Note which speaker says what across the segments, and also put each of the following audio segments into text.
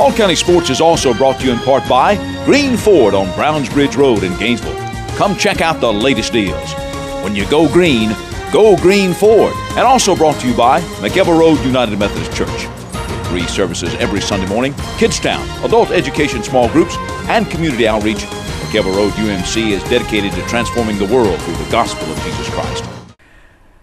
Speaker 1: Hall County Sports is also brought to you in part by Green Ford on Browns Bridge Road in Gainesville. Come check out the latest deals. When you go Green Ford. And also brought to you by McEver Road United Methodist Church. With 3 services every Sunday morning, Kids Town, adult education small groups, and community outreach. McEver Road UMC is dedicated to transforming the world through the gospel of Jesus Christ.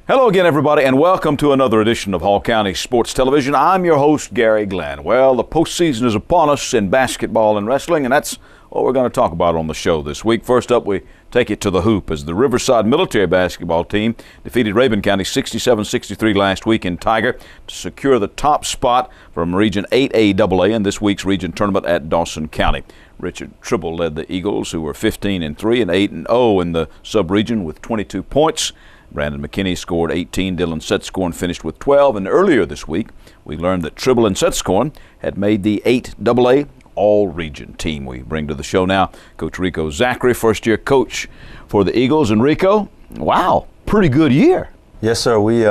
Speaker 1: Hello again, everybody, and welcome to another edition of Hall County Sports Television. I'm your host, Gary Glenn. Well, the postseason is upon us in basketball and wrestling, and that's what we're going to talk about on the show this week. First up, we take it to the hoop as the Riverside military basketball team defeated Rabun County 67-63 last week in Tiger to secure the top spot from Region 8A AA in this week's region tournament at Dawson County. Richard Tribble led the Eagles, who were 15-3 and 8-0 in the sub-region with 22 points. Brandon McKinney scored 18, Dylan Setscorn finished with 12, and earlier this week we learned that Tribble and Setscorn had made the 8AA all-region team. We bring to the show now Coach Rico Zachary, first-year coach for the Eagles. And Rico, wow, pretty good year.
Speaker 2: Yes, sir. We,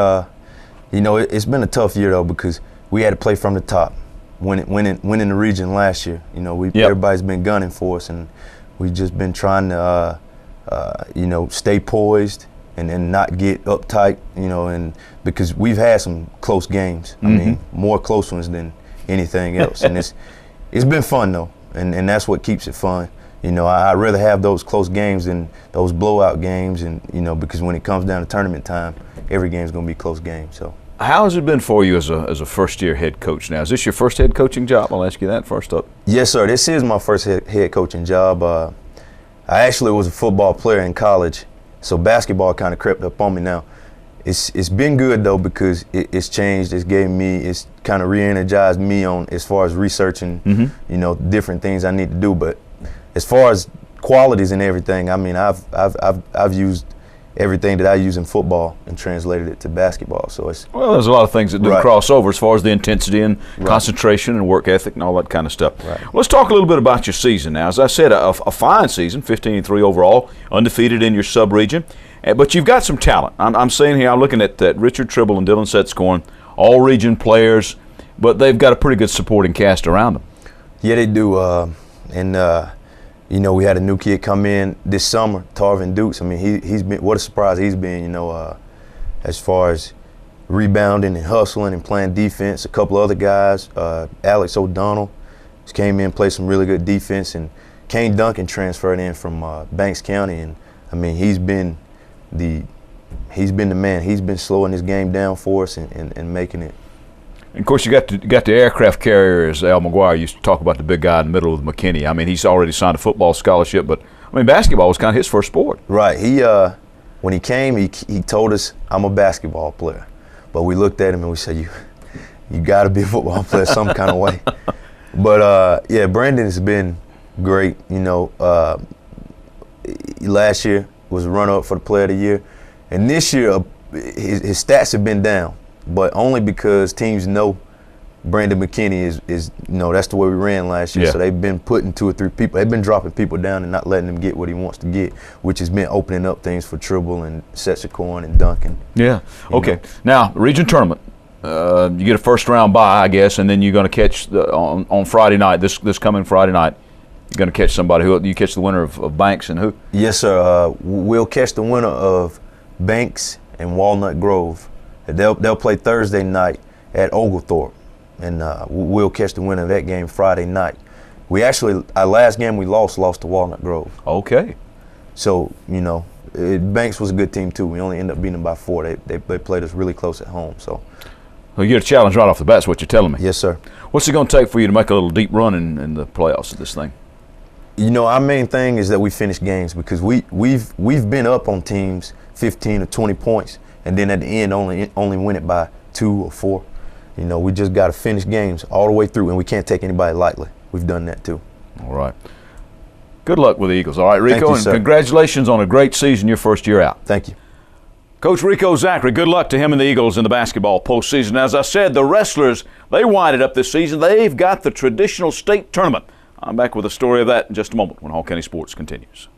Speaker 2: it's been a tough year though because we had to play from the top, winning the region last year. Everybody's been gunning for us, and we've just been trying to, stay poised and not get uptight, and because we've had some close games. I mean, more close ones than anything else, and it's been fun though, and that's what keeps it fun. I'd rather have those close games than those blowout games, and because when it comes down to tournament time, every game's going to be a close game. So,
Speaker 1: how has it been for you as a first-year head coach now? Is this your first head coaching job? I'll ask you that first up. Yes,
Speaker 2: sir. This is my first head coaching job. I actually was a football player in college, so basketball kind of crept up on me now. It's been good though because it's changed. It's kind of re-energized me on as far as researching, different things I need to do. But as far as qualities and everything, I mean, I've used everything that I use in football and translated it to basketball. So
Speaker 1: there's a lot of things that do cross over as far as the intensity and concentration and work ethic and all that kind of stuff.
Speaker 2: Right.
Speaker 1: Well, let's talk a little bit about your season now. As I said, a fine season, 15-3 overall, undefeated in your sub-region. But you've got some talent. I'm saying here, I'm looking at Richard Tribble and Dylan Setscorn, all region players, but they've got a pretty good supporting cast around them.
Speaker 2: Yeah, they do. We had a new kid come in this summer, Tarvin Dukes. I mean, he's been, what a surprise he's been, as far as rebounding and hustling and playing defense. A couple other guys, Alex O'Donnell came in, played some really good defense, and Kane Duncan transferred in from Banks County, and I mean, he's been the man. He's been slowing his game down for us and making it.
Speaker 1: And of course, you got the aircraft carrier, as Al McGuire used to talk about, the big guy in the middle with McKinney. I mean, he's already signed a football scholarship, but I mean, basketball was kind of his first sport.
Speaker 2: Right. When he came, he told us, "I'm a basketball player," but we looked at him and we said, "You got to be a football player some kind of way." But Brandon has been great. Last year was a runner-up for the Player of the Year, and this year his stats have been down, but only because teams know Brandon McKinney is that's the way we ran last year.
Speaker 1: Yeah.
Speaker 2: So they've been putting 2 or 3 people. They've been dropping people down and not letting him get what he wants to get, which has been opening up things for Tribble and Setscorn and Duncan.
Speaker 1: Yeah. Okay. Now, region tournament. You get a first-round bye, I guess, and then you're going to catch on Friday night. This coming Friday night. You're going to catch somebody. Who you catch the winner of Banks and who?
Speaker 2: Yes, sir. We'll catch the winner of Banks and Walnut Grove. They'll play Thursday night at Oglethorpe, and we'll catch the winner of that game Friday night. We actually, our last game we lost to Walnut Grove.
Speaker 1: Okay.
Speaker 2: So Banks was a good team too. We only ended up beating them by 4. They played us really close at home. So.
Speaker 1: Well, you get a challenge right off the bat. That's what you're telling me.
Speaker 2: Yes, sir.
Speaker 1: What's it going to take for you to make a little deep run in the playoffs of this thing?
Speaker 2: Our main thing is that we finish games because we've been up on teams 15 or 20 points, and then at the end only win it by 2 or 4. We just got to finish games all the way through, and we can't take anybody lightly. We've done that too.
Speaker 1: All right. Good luck with the Eagles. All right, Rico,
Speaker 2: Thank you,
Speaker 1: and
Speaker 2: sir.
Speaker 1: Congratulations on a great season your first year out.
Speaker 2: Thank you.
Speaker 1: Coach Rico Zachary, good luck to him and the Eagles in the basketball postseason. As I said, the wrestlers, they winded up this season. They've got the traditional state tournament. I'm back with a story of that in just a moment when Hall County Sports continues.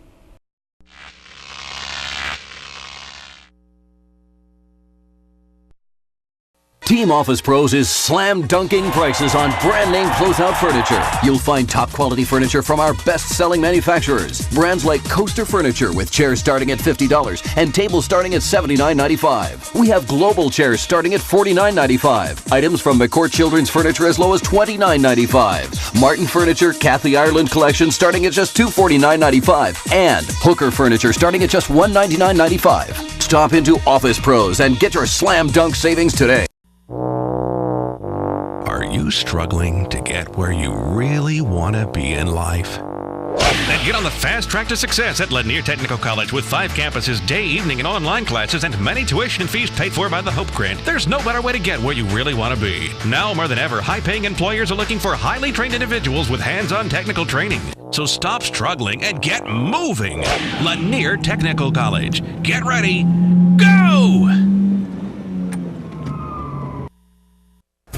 Speaker 3: Team Office Pros is slam-dunking prices on brand-name closeout furniture. You'll find top-quality furniture from our best-selling manufacturers. Brands like Coaster Furniture with chairs starting at $50 and tables starting at $79.95. We have global chairs starting at $49.95. Items from McCourt Children's Furniture as low as $29.95. Martin Furniture, Kathy Ireland Collection starting at just $249.95. And Hooker Furniture starting at just $199.95. Stop into Office Pros and get your slam-dunk savings today.
Speaker 4: Are you struggling to get where you really want to be in life? Then get on the fast track to success at Lanier Technical College with 5 campuses, day, evening, and online classes, and many tuition and fees paid for by the Hope Grant. There's no better way to get where you really want to be. Now more than ever, high-paying employers are looking for highly trained individuals with hands-on technical training. So stop struggling and get moving. Lanier Technical College. Get ready. Go!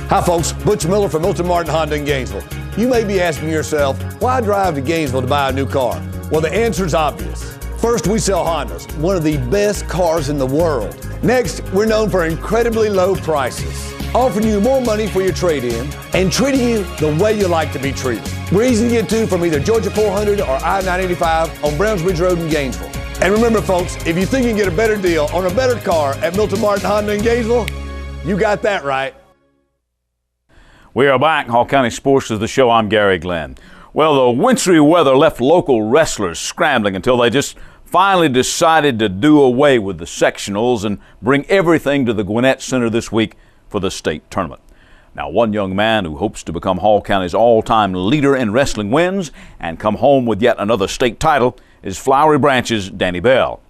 Speaker 5: Hi folks, Butch Miller from Milton Martin Honda in Gainesville. You may be asking yourself, why drive to Gainesville to buy a new car? Well, the answer is obvious. First, we sell Hondas, one of the best cars in the world. Next, we're known for incredibly low prices, offering you more money for your trade-in and treating you the way you like to be treated. We're easy to get to from either Georgia 400 or I-985 on Browns Bridge Road in Gainesville. And remember folks, if you think you can get a better deal on a better car at Milton Martin Honda in Gainesville, you got that right.
Speaker 1: We are back. Hall County Sports is the show. I'm Gary Glenn. Well, the wintry weather left local wrestlers scrambling until they just finally decided to do away with the sectionals and bring everything to the Gwinnett Center this week for the state tournament. Now, one young man who hopes to become Hall County's all-time leader in wrestling wins and come home with yet another state title is Flowery Branch's Danny Bell.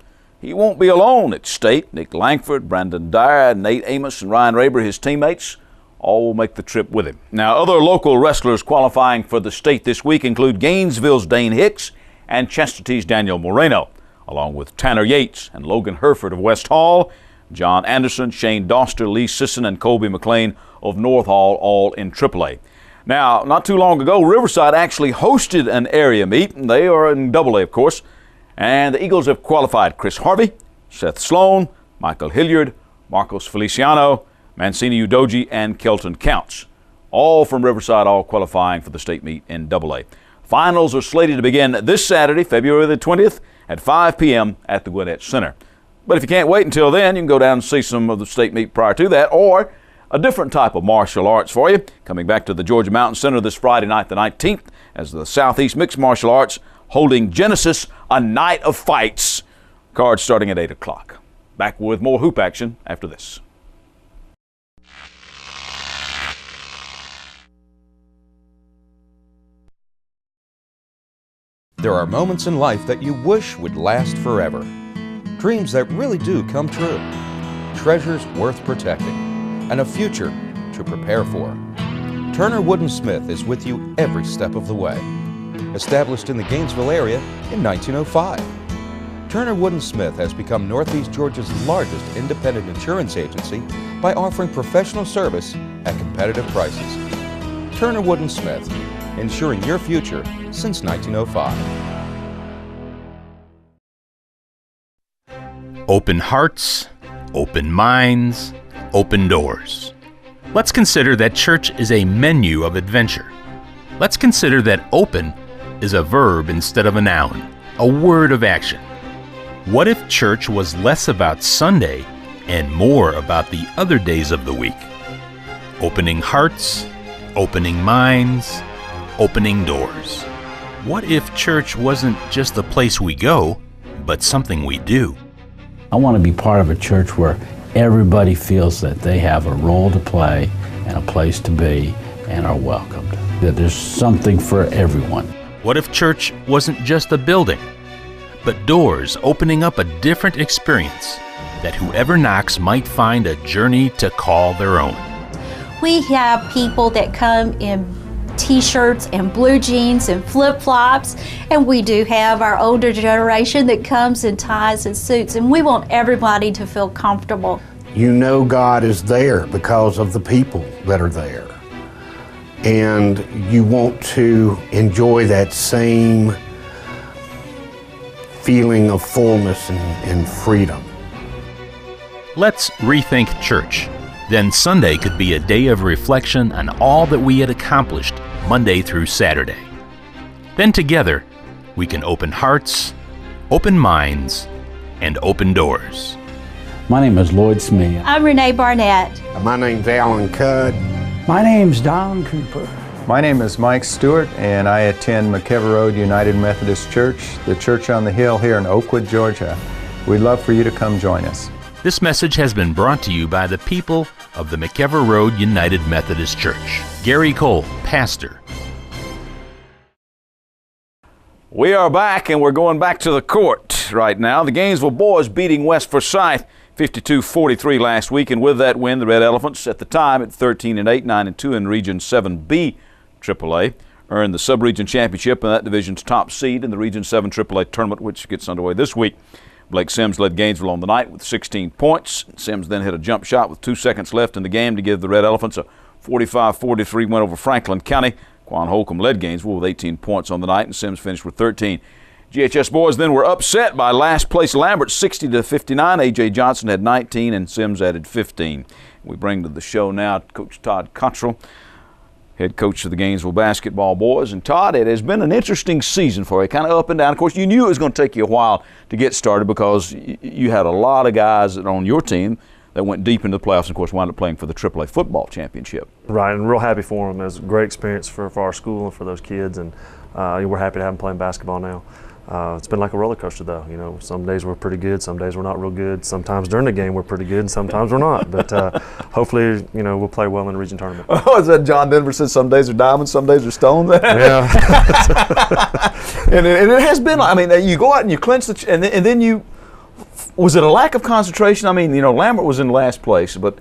Speaker 1: He won't be alone at state. Nick Langford, Brandon Dyer, Nate Amos, and Ryan Raber, his teammates, all will make the trip with him. Now, other local wrestlers qualifying for the state this week include Gainesville's Dane Hicks and Chesterton's Daniel Moreno, along with Tanner Yates and Logan Herford of West Hall, John Anderson, Shane Doster, Lee Sisson, and Kobe McLean of North Hall, all in AAA. Now, not too long ago, Riverside actually hosted an area meet, and they are in AA, of course, and the Eagles have qualified Chris Harvey, Seth Sloan, Michael Hilliard, Marcos Feliciano, Mancini Udoji, and Kelton Counts, all from Riverside, all qualifying for the state meet in AA. Finals are slated to begin this Saturday, February the 20th at 5 p.m. at the Gwinnett Center. But if you can't wait until then, you can go down and see some of the state meet prior to that, or a different type of martial arts for you. Coming back to the Georgia Mountain Center this Friday night, the 19th, as the Southeast Mixed Martial Arts holding Genesis, a night of fights. Cards starting at 8 o'clock. Back with more hoop action after this.
Speaker 6: There are moments in life that you wish would last forever. Dreams that really do come true. Treasures worth protecting. And a future to prepare for. Turner Wood & Smith is with you every step of the way. Established in the Gainesville area in 1905. Turner Wood & Smith has become Northeast Georgia's largest independent insurance agency by offering professional service at competitive prices. Turner Wood & Smith, ensuring your future since 1905.
Speaker 7: Open hearts, open minds, open doors. Let's consider that church is a menu of adventure. Let's consider that open is a verb instead of a noun, a word of action. What if church was less about Sunday and more about the other days of the week? Opening hearts, opening minds, opening doors. What if church wasn't just a place we go, but something we do?
Speaker 8: I want to be part of a church where everybody feels that they have a role to play and a place to be and are welcomed. That there's something for everyone.
Speaker 7: What if church wasn't just a building, but doors opening up a different experience that whoever knocks might find a journey to call their own?
Speaker 9: We have people that come in t-shirts and blue jeans and flip-flops, and we do have our older generation that comes in ties and suits, and we want everybody to feel comfortable.
Speaker 10: You know God is there because of the people that are there, and you want to enjoy that same feeling of fullness and freedom.
Speaker 7: Let's rethink church. Then Sunday could be a day of reflection on all that we had accomplished Monday through Saturday. Then together, we can open hearts, open minds, and open doors.
Speaker 8: My name is Lloyd Smith.
Speaker 9: I'm Renee Barnett.
Speaker 10: My name's Alan Cudd.
Speaker 11: My name's Don Cooper.
Speaker 12: My name is Mike Stewart, and I attend McKever Road United Methodist Church, the church on the hill here in Oakwood, Georgia. We'd love for you to come join us.
Speaker 7: This message has been brought to you by the people of the McKever Road United Methodist Church. Gary Cole, pastor.
Speaker 1: We are back, and we're going back to the court right now. The Gainesville boys beating West Forsyth 52-43 last week, and with that win, the Red Elephants at the time at 13-8, 9-2 in Region 7B AAA earned the Sub-Region Championship and that division's top seed in the Region 7 AAA tournament, which gets underway this week. Blake Sims led Gainesville on the night with 16 points. Sims then hit a jump shot with 2 seconds left in the game to give the Red Elephants a 45-43 win over Franklin County. Quan Holcomb led Gainesville with 18 points on the night, and Sims finished with 13. GHS boys then were upset by last place Lambert 60-59. A.J. Johnson had 19 and Sims added 15. We bring to the show now Coach Todd Cottrell, head coach of the Gainesville basketball boys. And Todd, it has been an interesting season for you, kind of up and down. Of course, you knew it was going to take you a while to get started because you had a lot of guys on your team that went deep into the playoffs and, of course, wound up playing for the AAA football championship.
Speaker 13: Right, and real happy for them. It was a great experience for our school and for those kids, and we're happy to have them playing basketball now. It's been like a roller coaster, though. You know, some days we're pretty good, some days we're not real good. Sometimes during the game we're pretty good, and sometimes we're not. But hopefully, you know, we'll play well in the region tournament.
Speaker 1: Oh, is that John Denver said some days are diamonds, some days are stones?
Speaker 13: Yeah.
Speaker 1: and it has been. I mean, you go out and you clinch and then you. Was it a lack of concentration? I mean, you know, Lambert was in last place, but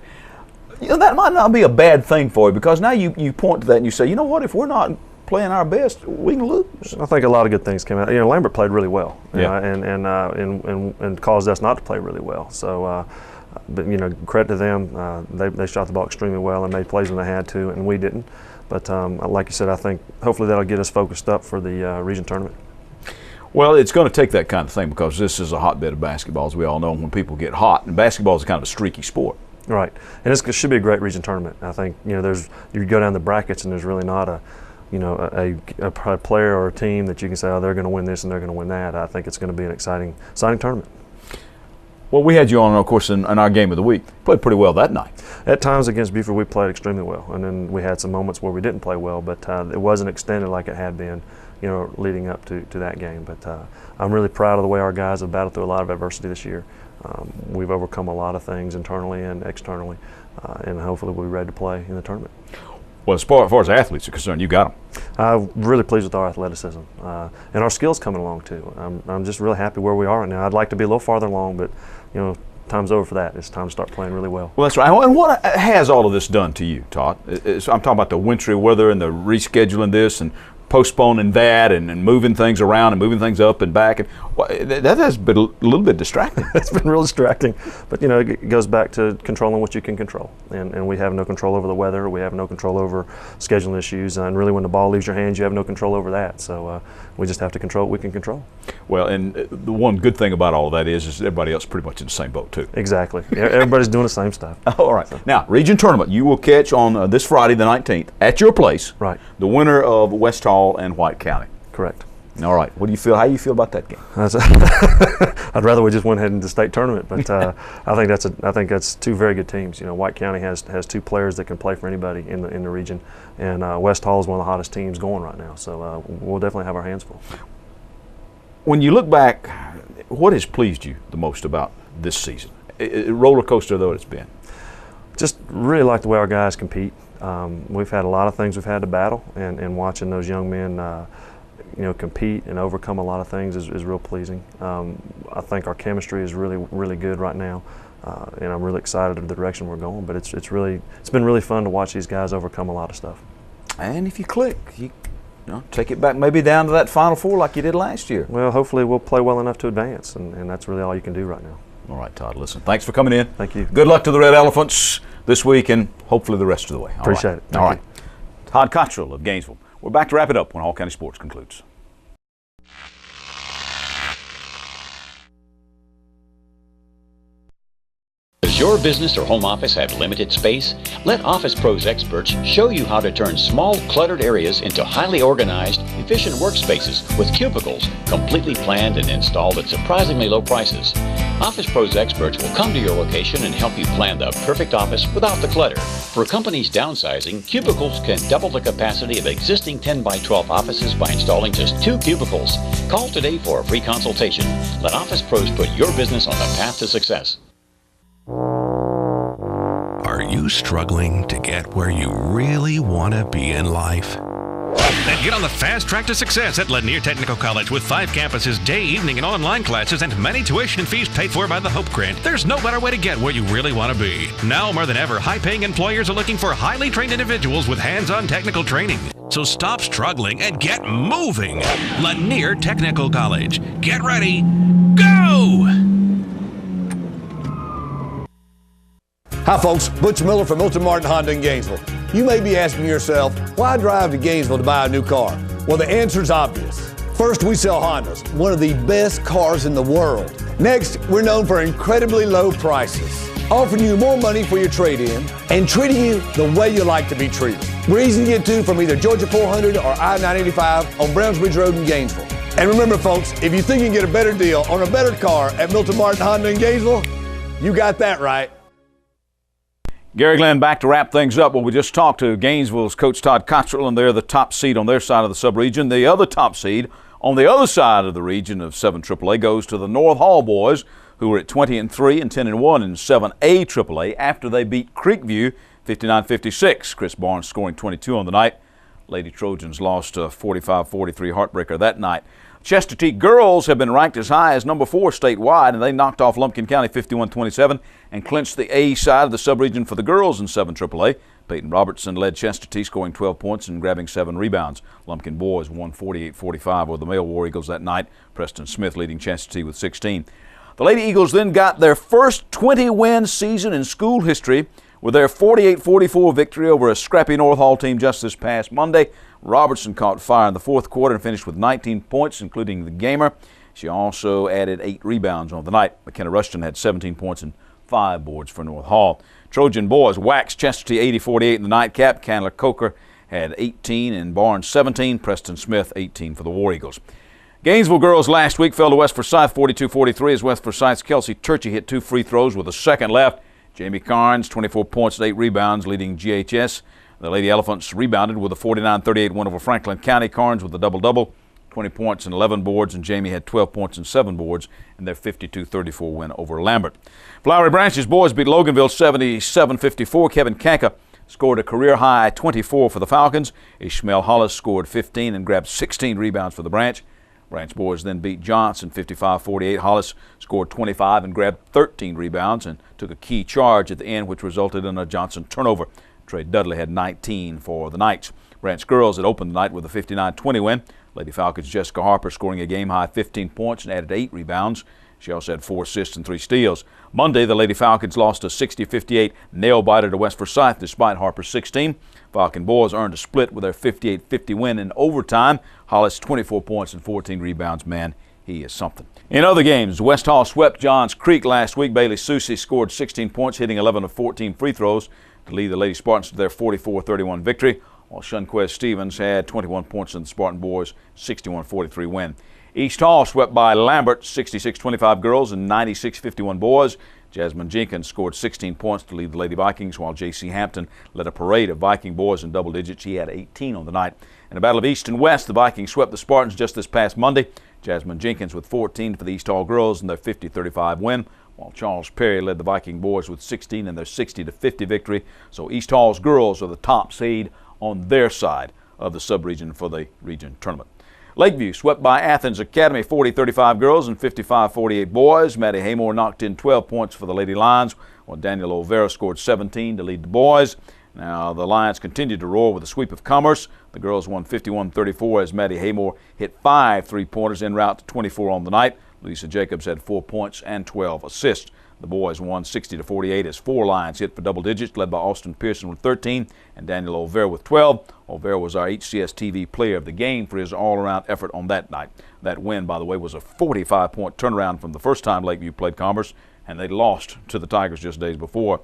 Speaker 1: you know that might not be a bad thing for you because now you point to that and you say, you know what, if we're not playing our best, we can lose.
Speaker 13: I think a lot of good things came out. You know, Lambert played really well,
Speaker 1: yeah,
Speaker 13: and caused us not to play really well. So, but you know, credit to them. They shot the ball extremely well and made plays when they had to, and we didn't. But like you said, I think hopefully that'll get us focused up for the region tournament.
Speaker 1: Well, it's going to take that kind of thing because this is a hotbed of basketball, as we all know, when people get hot. And basketball is kind of a streaky sport.
Speaker 13: Right. And it should be a great region tournament. I think, you know, you go down the brackets and there's really not a player or a team that you can say, oh, they're going to win this and they're going to win that. I think it's going to be an exciting tournament.
Speaker 1: Well, we had you on, of course, in our game of the week. Played pretty well that night.
Speaker 13: At times against Buford, we played extremely well. And then we had some moments where we didn't play well, but it wasn't extended like it had been, you know, leading up to that game. But I'm really proud of the way our guys have battled through a lot of adversity this year. We've overcome a lot of things internally and externally, and hopefully we'll be ready to play in the tournament.
Speaker 1: Well, as far as athletes are concerned, you got them.
Speaker 13: I'm really pleased with our athleticism and our skills coming along too. I'm just really happy where we are right now. I'd like to be a little farther along, but you know, time's over for that. It's time to start playing really well.
Speaker 1: Well, that's right. And what has all of this done to you, Todd? I'm talking about the wintry weather and the rescheduling this and postponing that and moving things around and moving things up and back. And that has been a little bit distracting.
Speaker 13: It's been real distracting. But, you know, it goes back to controlling what you can control. And we have no control over the weather. We have no control over scheduling issues. And really when the ball leaves your hands, you have no control over that. So we just have to control what we can control.
Speaker 1: Well, and the one good thing about all of that is everybody else pretty much in the same boat, too.
Speaker 13: Exactly. Everybody's doing the same stuff.
Speaker 1: All right. So. Now, region tournament, you will catch on this Friday the 19th at your place.
Speaker 13: Right.
Speaker 1: The winner of West Hall and White County.
Speaker 13: Correct.
Speaker 1: All right. What do you feel? How do you feel about that game?
Speaker 13: I'd rather we just went ahead into the state tournament, but I think that's two very good teams. You know, White County has two players that can play for anybody in the region, and West Hall is one of the hottest teams going right now. So we'll definitely have our hands full.
Speaker 1: When you look back, what has pleased you the most about this season? Roller coaster though it's been.
Speaker 13: Just really like the way our guys compete. We've had a lot of things we've had to battle, and watching those young men, you know, compete and overcome a lot of things is real pleasing. I think our chemistry is really, really good right now, and I'm really excited of the direction we're going. But it's been really fun to watch these guys overcome a lot of stuff.
Speaker 1: And if you click, you know, take it back maybe down to that Final Four like you did last year.
Speaker 13: Well, hopefully we'll play well enough to advance, and that's really all you can do right now.
Speaker 1: All right, Todd, listen, thanks for coming in.
Speaker 13: Thank you.
Speaker 1: Good luck to the Red Elephants this week and hopefully the rest of the way.
Speaker 13: Appreciate it.
Speaker 1: All right. Todd Cottrell of Gainesville. We're back to wrap it up when Hall County Sports concludes.
Speaker 14: As your business or home office have limited space? Let Office Pros experts show you how to turn small, cluttered areas into highly organized, efficient workspaces with cubicles completely planned and installed at surprisingly low prices. Office Pros experts will come to your location and help you plan the perfect office without the clutter. For companies downsizing, cubicles can double the capacity of existing 10 by 12 offices by installing just 2 cubicles. Call today for a free consultation. Let Office Pros put your business on the path to success.
Speaker 4: Are you struggling to get where you really want to be in life? Then get on the fast track to success at Lanier Technical College with 5 campuses, day, evening, and online classes, and many tuition fees paid for by the Hope Grant. There's no better way to get where you really want to be. Now more than ever, high-paying employers are looking for highly trained individuals with hands-on technical training. So stop struggling and get moving. Lanier Technical College. Get ready. Go!
Speaker 5: Hi folks, Butch Miller from Milton Martin Honda in Gainesville. You may be asking yourself, why drive to Gainesville to buy a new car? Well, the answer is obvious. First, we sell Hondas, one of the best cars in the world. Next, we're known for incredibly low prices, offering you more money for your trade-in and treating you the way you like to be treated. We're easy to get to from either Georgia 400 or I-985 on Browns Bridge Road in Gainesville. And remember folks, if you think you can get a better deal on a better car at Milton Martin Honda in Gainesville, you got that right.
Speaker 1: Gary Glenn back to wrap things up. Well, we just talked to Gainesville's Coach Todd Cottrell, and they're the top seed on their side of the sub-region. The other top seed on the other side of the region of 7 AAA goes to the North Hall boys, who are at 20-3 and 10-1 in 7A AAA after they beat Creekview 59-56. Chris Barnes scoring 22 on the night. Lady Trojans lost a 45-43 heartbreaker that night. Chestatee girls have been ranked as high as number 4 statewide, and they knocked off Lumpkin County 51-27 and clinched the A side of the sub-region for the girls in 7 AAA. Peyton Robertson led Chestatee, scoring 12 points and grabbing 7 rebounds. Lumpkin boys won 48-45 over the male War Eagles that night. Preston Smith leading Chestatee with 16. The Lady Eagles then got their first 20-win season in school history with their 48-44 victory over a scrappy North Hall team just this past Monday. Robertson caught fire in the fourth quarter and finished with 19 points, including the gamer. She also added 8 rebounds on the night. McKenna Rushton had 17 points and 5 boards for North Hall. Trojan boys waxed Chestatee 80-48 in the nightcap. Candler Coker had 18 and Barnes 17. Preston Smith 18 for the War Eagles. Gainesville girls last week fell to West Forsyth 42-43 as West Forsyth's Kelsey Turchie hit 2 free throws with a second left. Jamie Carnes 24 points and 8 rebounds, leading GHS. The Lady Elephants rebounded with a 49-38 win over Franklin County. Carnes with a double-double, 20 points and 11 boards, and Jamie had 12 points and 7 boards in their 52-34 win over Lambert. Flowery Branch's boys beat Loganville 77-54. Kevin Kanka scored a career-high 24 for the Falcons. Ishmael Hollis scored 15 and grabbed 16 rebounds for the Branch. Branch boys then beat Johnson 55-48. Hollis scored 25 and grabbed 13 rebounds and took a key charge at the end, which resulted in a Johnson turnover. Trey Dudley had 19 for the Knights. Branch girls had opened the night with a 59-20 win. Lady Falcons' Jessica Harper scoring a game-high 15 points and added 8 rebounds. She also had 4 assists and 3 steals. Monday, the Lady Falcons lost a 60-58 nail-biter to West Forsyth despite Harper's 16. Falcon boys earned a split with their 58-50 win in overtime. Hollis 24 points and 14 rebounds. Man, he is something. In other games, West Hall swept Johns Creek last week. Bailey Susie scored 16 points, hitting 11 of 14 free throws to lead the Lady Spartans to their 44-31 victory, while Shunquez Stevens had 21 points in the Spartan boys' 61-43 win. East Hall swept by Lambert 66-25 girls and 96-51 boys. Jasmine Jenkins scored 16 points to lead the Lady Vikings, while J.C. Hampton led a parade of Viking boys in double digits. He had 18 on the night. In a battle of East and West, the Vikings swept the Spartans just this past Monday. Jasmine Jenkins with 14 for the East Hall girls in their 50-35 win, while Charles Perry led the Viking boys with 16 in their 60-50 victory. So East Hall's girls are the top seed on their side of the sub-region for the region tournament. Lakeview swept by Athens Academy 40-35 girls and 55-48 boys. Maddie Haymore knocked in 12 points for the Lady Lions, while Daniel O'Vera scored 17 to lead the boys. Now the Lions continued to roar with a sweep of Commerce. The girls won 51-34 as Maddie Haymore hit 5 3-pointers en route to 24 on the night. Lisa Jacobs had 4 points and 12 assists. The boys won 60-48 as 4 Lions hit for double digits, led by Austin Pearson with 13 and Daniel O'Vera with 12. O'Vera was our HCS TV player of the game for his all-around effort on that night. That win, by the way, was a 45-point turnaround from the first time Lakeview played Commerce. and they lost to the Tigers just days before.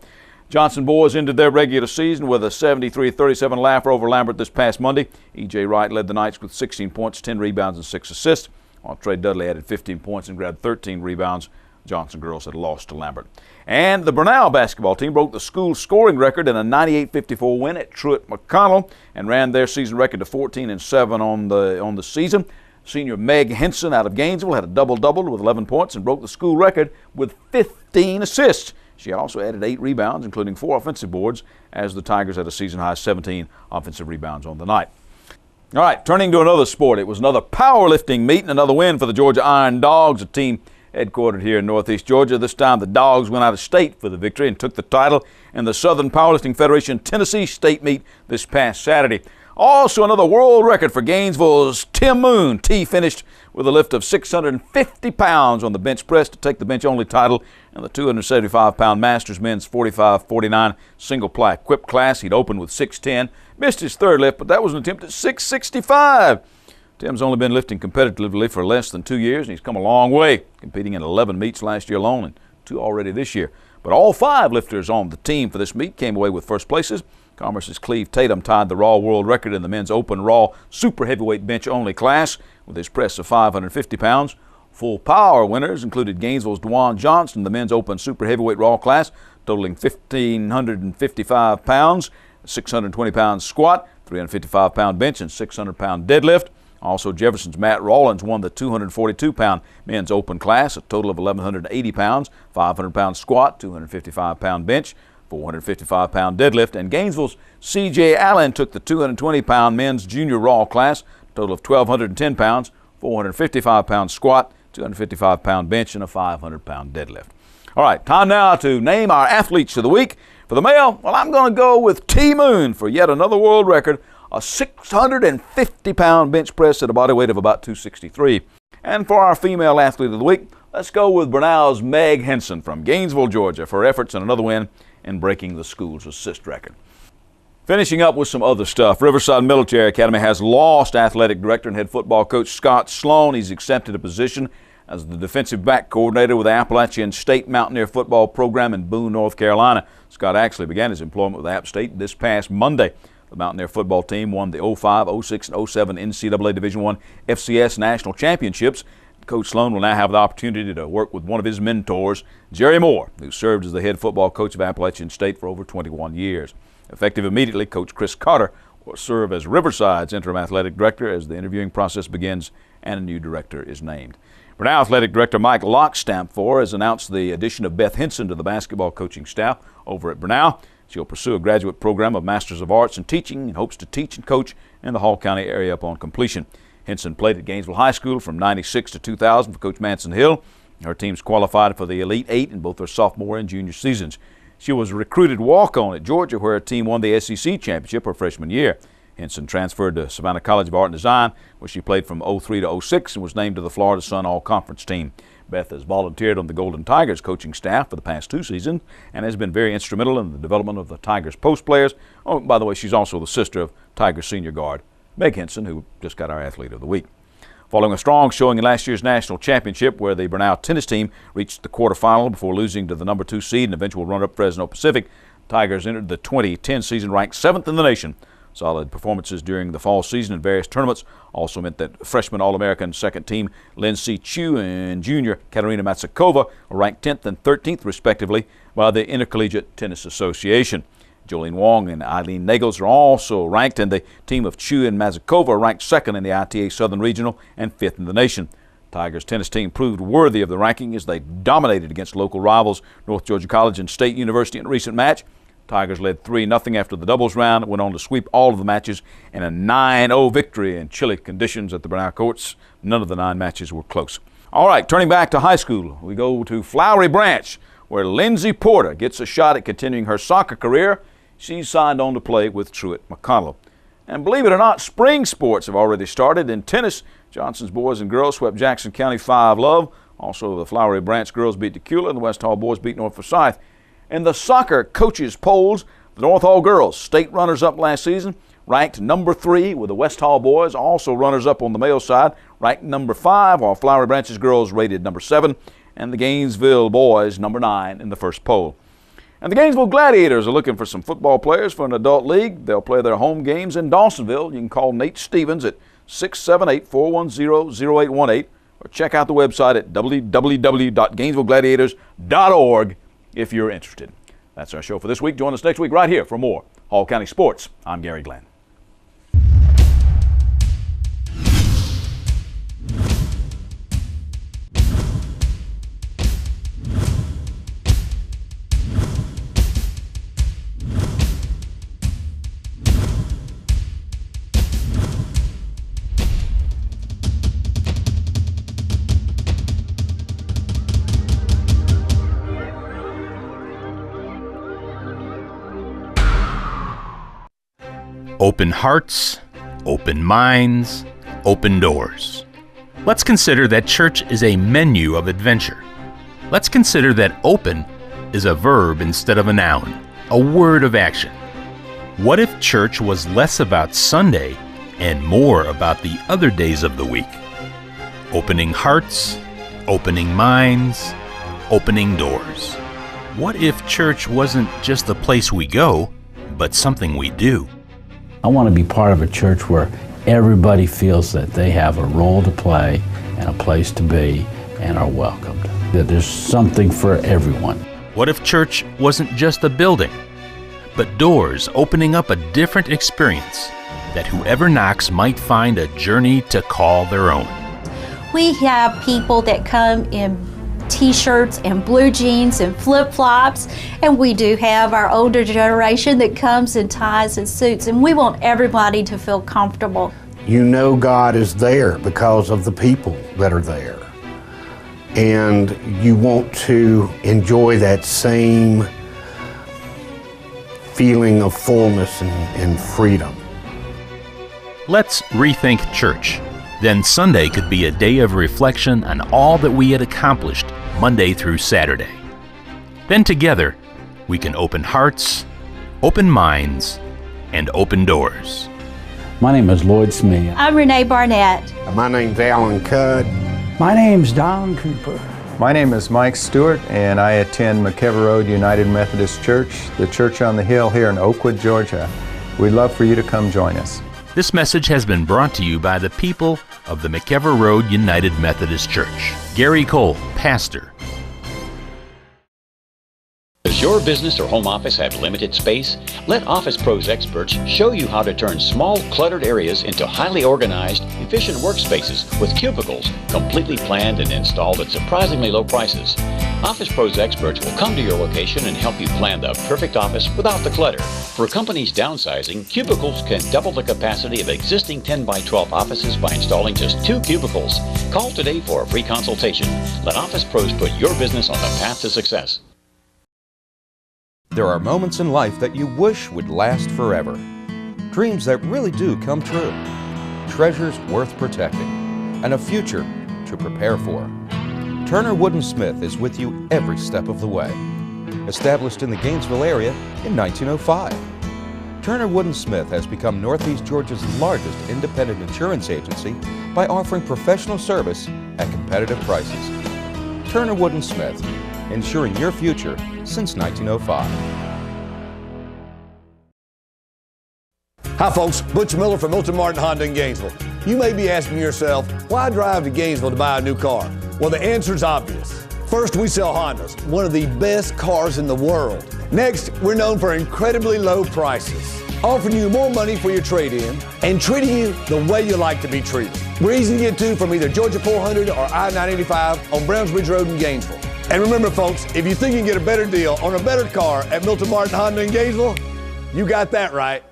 Speaker 1: Johnson boys ended their regular season with a 73-37 laugher over Lambert this past Monday. E.J. Wright led the Knights with 16 points, 10 rebounds, and 6 assists, while Trey Dudley added 15 points and grabbed 13 rebounds. Johnson girls had lost to Lambert. And the Brenau basketball team broke the school scoring record in a 98-54 win at Truett McConnell and ran their season record to 14-7 on the season. Senior Meg Henson out of Gainesville had a double-double with 11 points and broke the school record with 15 assists. She also added 8 rebounds, including 4 offensive boards, as the Tigers had a season-high 17 offensive rebounds on the night. All right, turning to another sport. It was another powerlifting meet and another win for the Georgia Iron Dogs, a team headquartered here in Northeast Georgia. This time the Dogs went out of state for the victory and took the title in the Southern Powerlifting Federation Tennessee State Meet this past Saturday. Also another world record for Gainesville's Tim Moon. T finished with a lift of 650 pounds on the bench press to take the bench-only title in the 275-pound Masters men's 45-49 single-ply equipped class. He'd opened with 610, missed his third lift, but that was an attempt at 665. Tim's only been lifting competitively for less than 2 years, and he's come a long way, competing in 11 meets last year alone and 2 already this year. But all 5 lifters on the team for this meet came away with first places. Commerce's Cleve Tatum tied the Raw world record in the men's open Raw super heavyweight bench-only class with his press of 550 pounds. Full power winners included Gainesville's Dwan Johnson, the men's open super heavyweight Raw class, totaling 1,555 pounds, 620-pound squat, 355-pound bench, and 600-pound deadlift. Also, Jefferson's Matt Rawlins won the 242-pound men's open class, a total of 1,180 pounds, 500-pound squat, 255-pound bench, 455-pound deadlift. And Gainesville's C.J. Allen took the 220-pound men's junior Raw class, a total of 1,210 pounds, 455-pound squat, 255-pound bench, and a 500-pound deadlift. All right, time now to name our athletes of the week. For the male, well, I'm going to go with T. Moon for yet another world record, a 650-pound bench press at a body weight of about 263. And for our female athlete of the week, let's go with Brenau's Meg Henson from Gainesville, Georgia, for efforts in another win in breaking the school's assist record. Finishing up with some other stuff, Riverside Military Academy has lost athletic director and head football coach Scott Sloan. He's accepted a position as the defensive back coordinator with the Appalachian State Mountaineer football program in Boone, North Carolina. Scott actually began his employment with App State this past Monday. The Mountaineer football team won the 05, 06, and 07 NCAA Division I FCS National Championships. Coach Sloan will now have the opportunity to work with one of his mentors, Jerry Moore, who served as the head football coach of Appalachian State for over 21 years. Effective immediately, Coach Chris Carter will serve as Riverside's interim athletic director as the interviewing process begins and a new director is named. Brenau Athletic Director Mike Lockstamp has announced the addition of Beth Henson to the basketball coaching staff over at Brenau. She'll pursue a graduate program of Masters of Arts in Teaching and hopes to teach and coach in the Hall County area upon completion. Henson played at Gainesville High School from 96 to 2000 for Coach Manson Hill. Her teams qualified for the Elite Eight in both their sophomore and junior seasons. She was a recruited walk-on at Georgia, where her team won the SEC championship her freshman year. Henson transferred to Savannah College of Art and Design, where she played from 03 to 06 and was named to the Florida Sun All-Conference team. Beth has volunteered on the Golden Tigers coaching staff for the past 2 seasons and has been very instrumental in the development of the Tigers post players. Oh, by the way, she's also the sister of Tigers senior guard Meg Henson, who just got our Athlete of the Week. Following a strong showing in last year's national championship, where the Brenau tennis team reached the quarterfinal before losing to the number 2 seed and eventual runner-up Fresno Pacific, Tigers entered the 2010 season ranked 7th in the nation. Solid performances during the fall season in various tournaments also meant that freshman All-American second team Lindsey Chu and junior Katerina Matsakova were ranked 10th and 13th respectively by the Intercollegiate Tennis Association. Jolene Wong and Eileen Nagels are also ranked, and the team of Chu and Matsakova are ranked 2nd in the ITA Southern Regional and 5th in the nation. Tigers tennis team proved worthy of the ranking as they dominated against local rivals North Georgia College and State University in a recent match. Tigers led 3-0 after the doubles round and went on to sweep all of the matches in a 9-0 victory in chilly conditions at the Brenau courts. None of the 9 matches were close. All right, turning back to high school, we go to Flowery Branch, where Lindsey Porter gets a shot at continuing her soccer career. She's signed on to play with Truett McConnell. And believe it or not, spring sports have already started. In tennis, Johnson's boys and girls swept Jackson County 5-love. Also, the Flowery Branch girls beat Decula and the West Hall boys beat North Forsyth. In the soccer coaches polls, the North Hall girls, state runners-up last season, ranked number 3, with the West Hall boys also runners-up on the male side, ranked number 5, while Flowery Branch's girls rated number 7. and the Gainesville boys number 9 in the first poll. And the Gainesville Gladiators are looking for some football players for an adult league. They'll play their home games in Dawsonville. You can call Nate Stevens at 678-410-0818 or check out the website at www.gainesvillegladiators.org if you're interested. That's our show for this week. Join us next week right here for more Hall County Sports. I'm Gary Glenn.
Speaker 7: Open hearts, open minds, open doors. Let's consider that church is a menu of adventure. Let's consider that open is a verb instead of a noun, a word of action. What if church was less about Sunday and more about the other days of the week? Opening hearts, opening minds, opening doors. What if church wasn't just a place we go, but something we do?
Speaker 8: I want to be part of a church where everybody feels that they have a role to play and a place to be and are welcomed. That there's something for everyone.
Speaker 7: What if church wasn't just a building, but doors opening up a different experience that whoever knocks might find a journey to call their own?
Speaker 9: We have people that come in t-shirts and blue jeans and flip-flops, and we do have our older generation that comes in ties and suits, and we want everybody to feel comfortable.
Speaker 10: You know God is there because of the people that are there, and you want to enjoy that same feeling of fullness and freedom.
Speaker 7: Let's rethink church. Then Sunday could be a day of reflection on all that we had accomplished Monday through Saturday. Then together, we can open hearts, open minds, and open doors.
Speaker 8: My name is Lloyd Smith.
Speaker 9: I'm Renee Barnett.
Speaker 10: My name's Alan Cudd.
Speaker 11: My name's Don Cooper.
Speaker 12: My name is Mike Stewart, and I attend McKever Road United Methodist Church, the church on the hill here in Oakwood, Georgia. We'd love for you to come join us.
Speaker 7: This message has been brought to you by the people of the McKever Road United Methodist Church. Gary Cole, pastor.
Speaker 14: Does your business or home office have limited space? Let Office Pros experts show you how to turn small, cluttered areas into highly organized, efficient workspaces with cubicles completely planned and installed at surprisingly low prices. Office Pros experts will come to your location and help you plan the perfect office without the clutter. For companies downsizing, cubicles can double the capacity of existing 10 by 12 offices by installing just 2 cubicles. Call today for a free consultation. Let Office Pros put your business on the path to success.
Speaker 6: There are moments in life that you wish would last forever. Dreams that really do come true. Treasures worth protecting. And a future to prepare for. Turner Wood & Smith is with you every step of the way. Established in the Gainesville area in 1905. Turner Wood & Smith has become Northeast Georgia's largest independent insurance agency by offering professional service at competitive prices. Turner Wood & Smith, ensuring your future since 1905.
Speaker 5: Hi folks, Butch Miller from Milton Martin Honda in Gainesville. You may be asking yourself, why drive to Gainesville to buy a new car? Well, the answer is obvious. First, we sell Hondas, one of the best cars in the world. Next, we're known for incredibly low prices, offering you more money for your trade-in and treating you the way you like to be treated. We're easy to get to from either Georgia 400 or I-985 on Browns Bridge Road in Gainesville. And remember folks, if you think you can get a better deal on a better car at Milton Martin Honda in Gainesville, you got that right.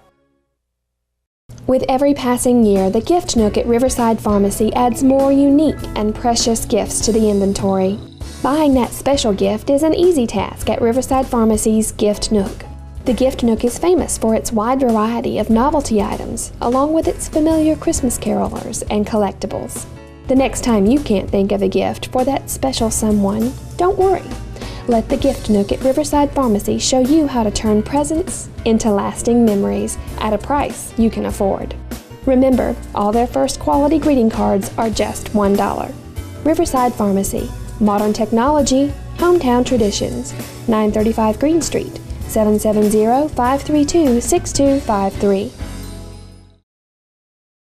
Speaker 15: With every passing year, the Gift Nook at Riverside Pharmacy adds more unique and precious gifts to the inventory. Buying that special gift is an easy task at Riverside Pharmacy's Gift Nook. The Gift Nook is famous for its wide variety of novelty items, along with its familiar Christmas carolers and collectibles. The next time you can't think of a gift for that special someone, don't worry. Let the Gift Nook at Riverside Pharmacy show you how to turn presents into lasting memories at a price you can afford. Remember, all their first quality greeting cards are just $1. Riverside Pharmacy, Modern technology, hometown traditions. 935 Green Street, 770-532-6253.